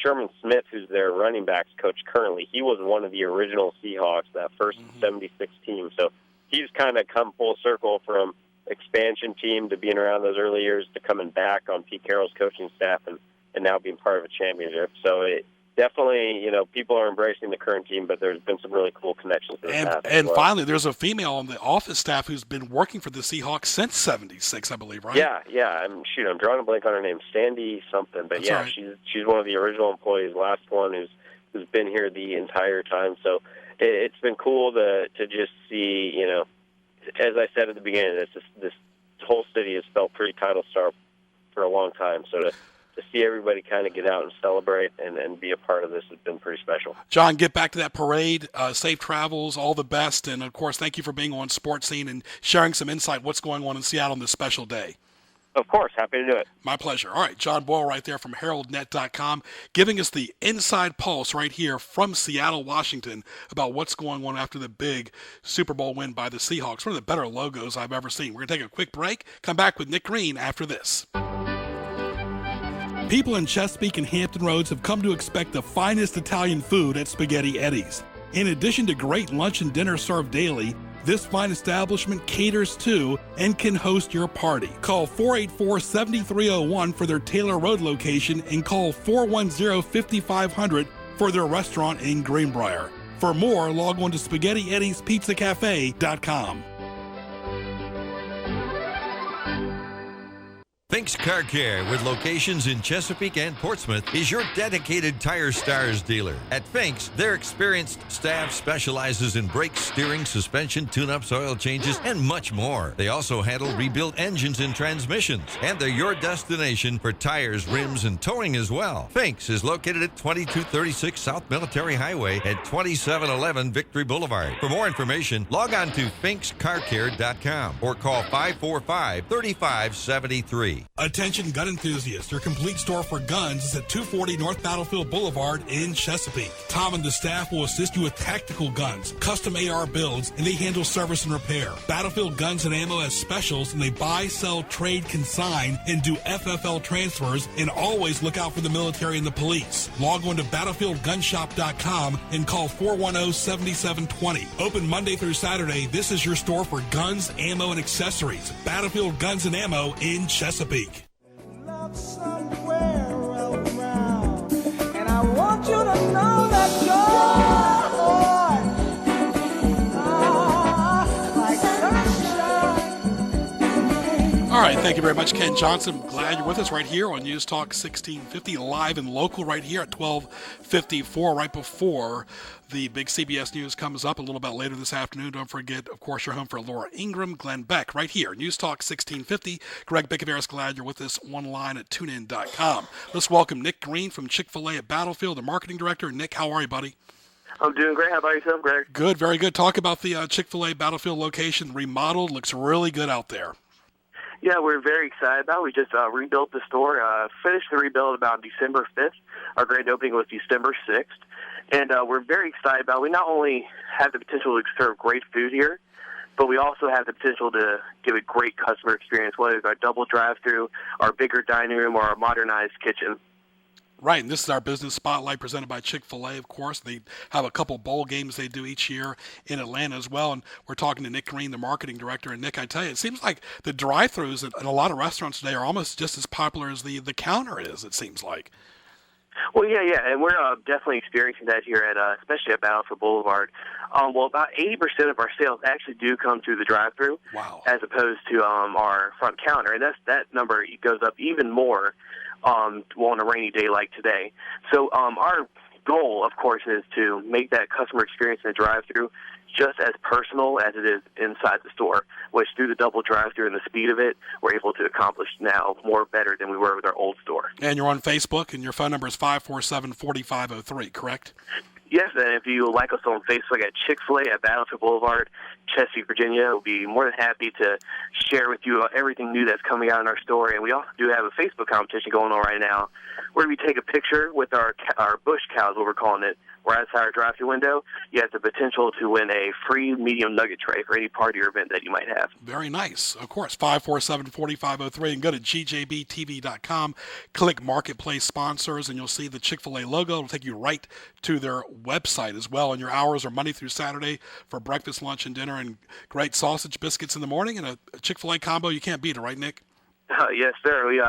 Sherman Smith, who's their running backs coach currently. He was one of the original Seahawks, that first 76 team. So he's kind of come full circle from expansion team to being around those early years to coming back on Pete Carroll's coaching staff and now being part of a championship. So it definitely, people are embracing the current team, but there's been some really cool connections. And finally, there's a female on the office staff who's been working for the Seahawks since 76, I believe, right? Yeah. I'm drawing a blank on her name, Sandy something. But right. She's one of the original employees, last one who's been here the entire time. So it's been cool to just see, as I said at the beginning, this whole city has felt pretty title star for a long time. So to see everybody kind of get out and celebrate and be a part of this has been pretty special. John, get back to that parade. Safe travels, all the best. And, of course, thank you for being on Sports Scene and sharing some insight what's going on in Seattle on this special day. Of course. Happy to do it. My pleasure. All right, John Boyle right there from HeraldNet.com giving us the inside pulse right here from Seattle, Washington about what's going on after the big Super Bowl win by the Seahawks. One of the better logos I've ever seen. We're going to take a quick break. Come back with Nick Green after this. People in Chesapeake and Hampton Roads have come to expect the finest Italian food at Spaghetti Eddie's. In addition to great lunch and dinner served daily, this fine establishment caters to and can host your party. Call 484-7301 for their Taylor Road location and call 410-5500 for their restaurant in Greenbrier. For more, log on to SpaghettiEddiesPizzaCafe.com. Fink's Car Care, with locations in Chesapeake and Portsmouth, is your dedicated Tire Stars dealer. At Fink's, their experienced staff specializes in brakes, steering, suspension, tune-ups, oil changes, and much more. They also handle rebuilt engines and transmissions, and they're your destination for tires, rims, and towing as well. Fink's is located at 2236 South Military Highway at 2711 Victory Boulevard. For more information, log on to finkscarcare.com or call 545-3573. Attention gun enthusiasts, your complete store for guns is at 240 North Battlefield Boulevard in Chesapeake. Tom and the staff will assist you with tactical guns, custom AR builds, and they handle service and repair. Battlefield Guns and Ammo has specials, and they buy, sell, trade, consign, and do FFL transfers, and always look out for the military and the police. Log on to BattlefieldGunshop.com and call 410-7720. Open Monday through Saturday, this is your store for guns, ammo, and accessories. Battlefield Guns and Ammo in Chesapeake. Somewhere around, and I want you to know that you're right, thank you very much, Ken Johnson. Glad you're with us right here on News Talk 1650, live and local right here at 12:54, right before the big CBS News comes up a little bit later this afternoon. Don't forget, of course, you're home for Laura Ingram, Glenn Beck, right here, News Talk 1650. Greg Bicaveras, glad you're with us online at tunein.com. Let's welcome Nick Green from Chick-fil-A at Battlefield, the marketing director. Nick, how are you, buddy? I'm doing great. How about yourself, Greg? Good, very good. Talk about the Chick-fil-A Battlefield location, remodeled, looks really good out there. Yeah, we're very excited about it. We just rebuilt the store, finished the rebuild about December 5th. Our grand opening was December 6th. And we're very excited about it. We not only have the potential to serve great food here, but we also have the potential to give a great customer experience, whether it's our double drive-thru, our bigger dining room, or our modernized kitchen. Right, and this is our business spotlight presented by Chick-fil-A, of course. They have a couple bowl games they do each year in Atlanta as well, and we're talking to Nick Green, the marketing director. And Nick, I tell you, it seems like the drive-thrus at a lot of restaurants today are almost just as popular as the counter is, it seems like. Well, yeah, and we're definitely experiencing that here at, especially at Battlefield Boulevard. Well, about 80% of our sales actually do come through the drive-thru, as opposed to our front counter, and that number goes up even more on a rainy day like today. So our goal, of course, is to make that customer experience in the drive-thru just as personal as it is inside the store, which through the double drive-thru and the speed of it, we're able to accomplish now more better than we were with our old store. And you're on Facebook, and your phone number is 547-4503, correct? Yes, and if you like us on Facebook at Chick-fil-A at Battlefield Boulevard, Chesapeake, Virginia, we'll be more than happy to share with you everything new that's coming out in our store. And we also do have a Facebook competition going on right now where we take a picture with our bush cows, what we're calling it, right outside our drive-thru window. You have the potential to win a free medium nugget tray for any party or event that you might have. Very nice. Of course, 547-4503, and go to gjbtv.com, click Marketplace Sponsors, and you'll see the Chick-fil-A logo. It'll take you right to their website as well. And your hours are Monday through Saturday for breakfast, lunch, and dinner, and great sausage biscuits in the morning, and a Chick-fil-A combo. You can't beat it, right, Nick? Yes, sir. We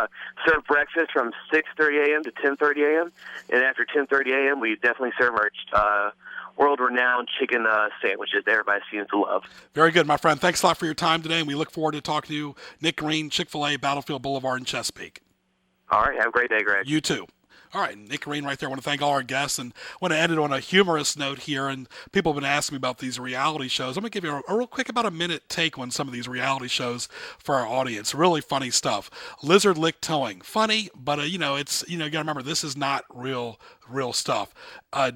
serve breakfast from 6:30 a.m. to 10:30 a.m., and after 10:30 a.m., we definitely serve our world-renowned chicken sandwiches that everybody seems to love. Very good, my friend. Thanks a lot for your time today, and we look forward to talking to you. Nick Green, Chick-fil-A, Battlefield Boulevard in Chesapeake. All right. Have a great day, Greg. You too. All right, Nick Green right there. I want to thank all our guests, and want to end it on a humorous note here. And people have been asking me about these reality shows. I'm going to give you a real quick, about a minute take on some of these reality shows for our audience. Really funny stuff. Lizard lick towing. Funny, but it's, you got to remember, this is not real stuff.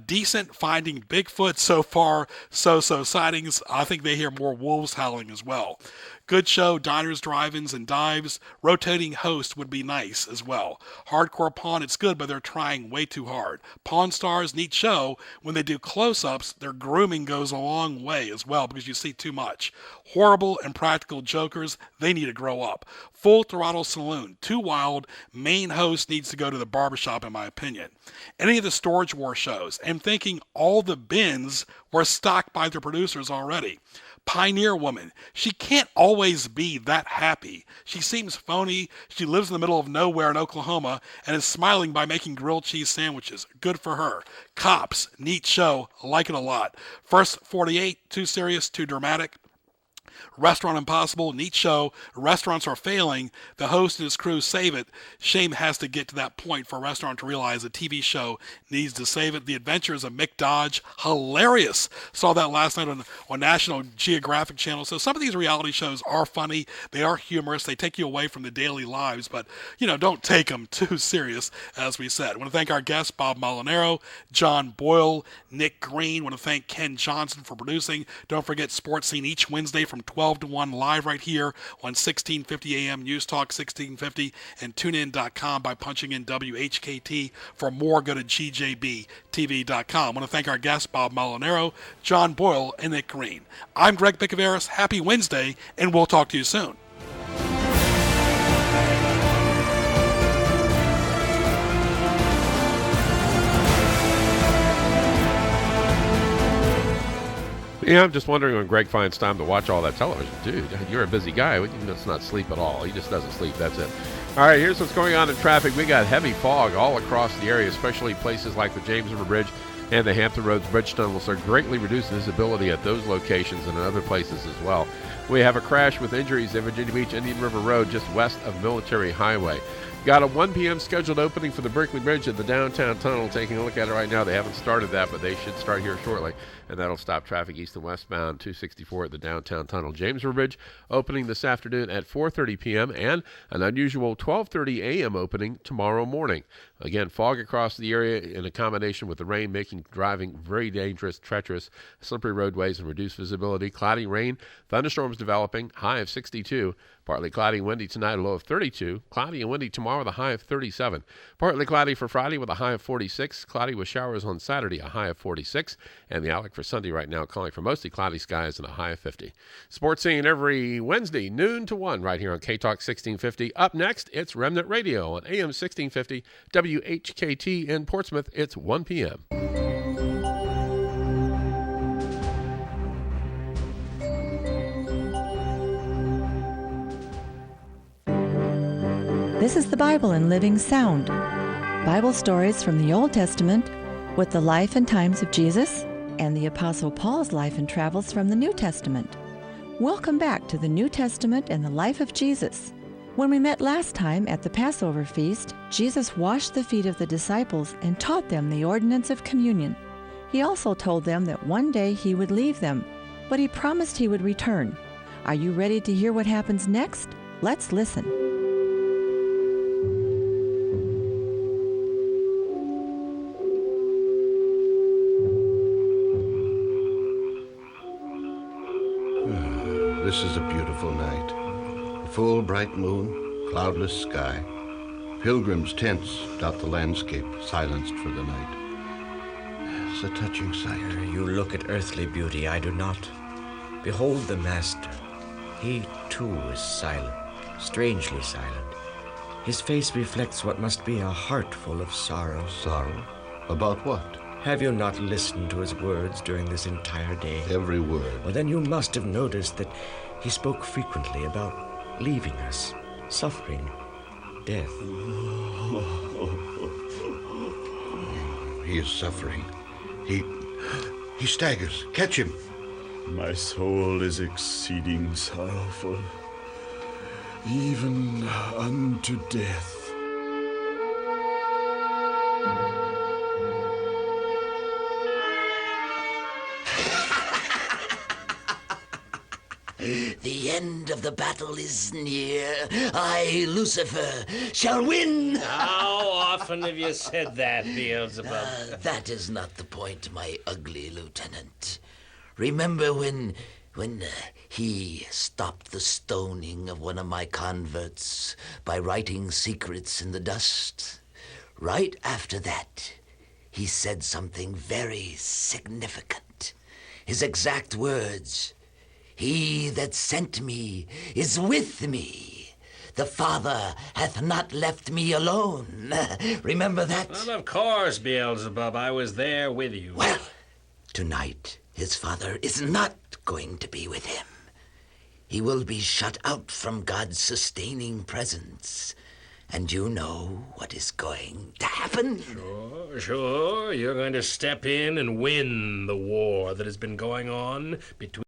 Decent finding Bigfoot so far, so sightings. I think they hear more wolves howling as well. Good show, diners, drive-ins, and dives. Rotating host would be nice as well. Hardcore Pawn, it's good, but they're trying way too hard. Pawn Stars, neat show. When they do close-ups, their grooming goes a long way as well because you see too much. Horrible and Practical Jokers, they need to grow up. Full Throttle Saloon, too wild. Main host needs to go to the barbershop, in my opinion. Any of the Storage War shows, I'm thinking all the bins were stocked by the producers already. Pioneer Woman, she can't always be that happy. She seems phony. She lives in the middle of nowhere in Oklahoma and is smiling by making grilled cheese sandwiches. Good for her. Cops, neat show. I like it a lot. First 48, too serious, too dramatic. Restaurant Impossible, neat show. Restaurants are failing. The host and his crew save it. Shame has to get to that point for a restaurant to realize a TV show needs to save it. The Adventures of Mick Dodge, hilarious. Saw that last night on National Geographic Channel. So some of these reality shows are funny. They are humorous. They take you away from the daily lives, but don't take them too serious, as we said. I want to thank our guests, Bob Molinaro, John Boyle, Nick Green. I want to thank Ken Johnson for producing. Don't forget Sports Scene each Wednesday from 12 to 1 live right here on 1650 AM News Talk 1650 and tunein.com by punching in WHKT. For more, go to gjbtv.com. I want to thank our guests, Bob Molinaro, John Boyle, and Nick Green. I'm Greg Bicaveras. Happy Wednesday, and we'll talk to you soon. Yeah, I'm just wondering when Greg finds time to watch all that television. Dude, you're a busy guy. He does not sleep at all. He just doesn't sleep. That's it. All right, here's what's going on in traffic. We got heavy fog all across the area, especially places like the James River Bridge and the Hampton Roads Bridge tunnels are greatly reduced visibility at those locations and in other places as well. We have a crash with injuries at Virginia Beach Indian River Road just west of Military Highway. Got a 1 p.m. scheduled opening for the Berkeley Bridge at the downtown tunnel. Taking a look at it right now, they haven't started that, but they should start here shortly, and that'll stop traffic east and westbound 264 at the downtown tunnel. James River Bridge opening this afternoon at 4:30 p.m. and an unusual 12:30 a.m. opening tomorrow morning. Again, fog across the area in a combination with the rain making driving very dangerous, treacherous, slippery roadways and reduced visibility. Cloudy rain, thunderstorms developing, high of 62. Partly cloudy and windy tonight, a low of 32. Cloudy and windy tomorrow with a high of 37. Partly cloudy for Friday with a high of 46. Cloudy with showers on Saturday, a high of 46. And the outlook for Sunday right now calling for mostly cloudy skies and a high of 50. Sports Scene every Wednesday, noon to 1, right here on K-Talk 1650. Up next, it's Remnant Radio on AM 1650, WHKT in Portsmouth. It's 1 p.m. This is the Bible in Living Sound. Bible stories from the Old Testament with the life and times of Jesus and the Apostle Paul's life and travels from the New Testament. Welcome back to the New Testament and the life of Jesus. When we met last time at the Passover feast, Jesus washed the feet of the disciples and taught them the ordinance of communion. He also told them that one day he would leave them, but he promised he would return. Are you ready to hear what happens next? Let's listen. This is a beautiful night. A full, bright moon, cloudless sky. Pilgrims' tents dot the landscape, silenced for the night. It's a touching sight. You look at earthly beauty, I do not. Behold the Master. He, too, is silent, strangely silent. His face reflects what must be a heart full of sorrow. Sorrow? About what? Have you not listened to his words during this entire day? Every word. Well, then you must have noticed that he spoke frequently about leaving us, suffering, death. He is suffering. He staggers. Catch him. My soul is exceeding sorrowful, even unto death. The end of the battle is near. I, Lucifer, shall win. How often have you said that, Beelzebub? That is not the point, my ugly lieutenant. Remember when he stopped the stoning of one of my converts by writing secrets in the dust? Right after that, he said something very significant. His exact words: "He that sent me is with me. The Father hath not left me alone." Remember that? Well, of course, Beelzebub. I was there with you. Well, tonight, his Father is not going to be with him. He will be shut out from God's sustaining presence. And you know what is going to happen? Sure. You're going to step in and win the war that has been going on between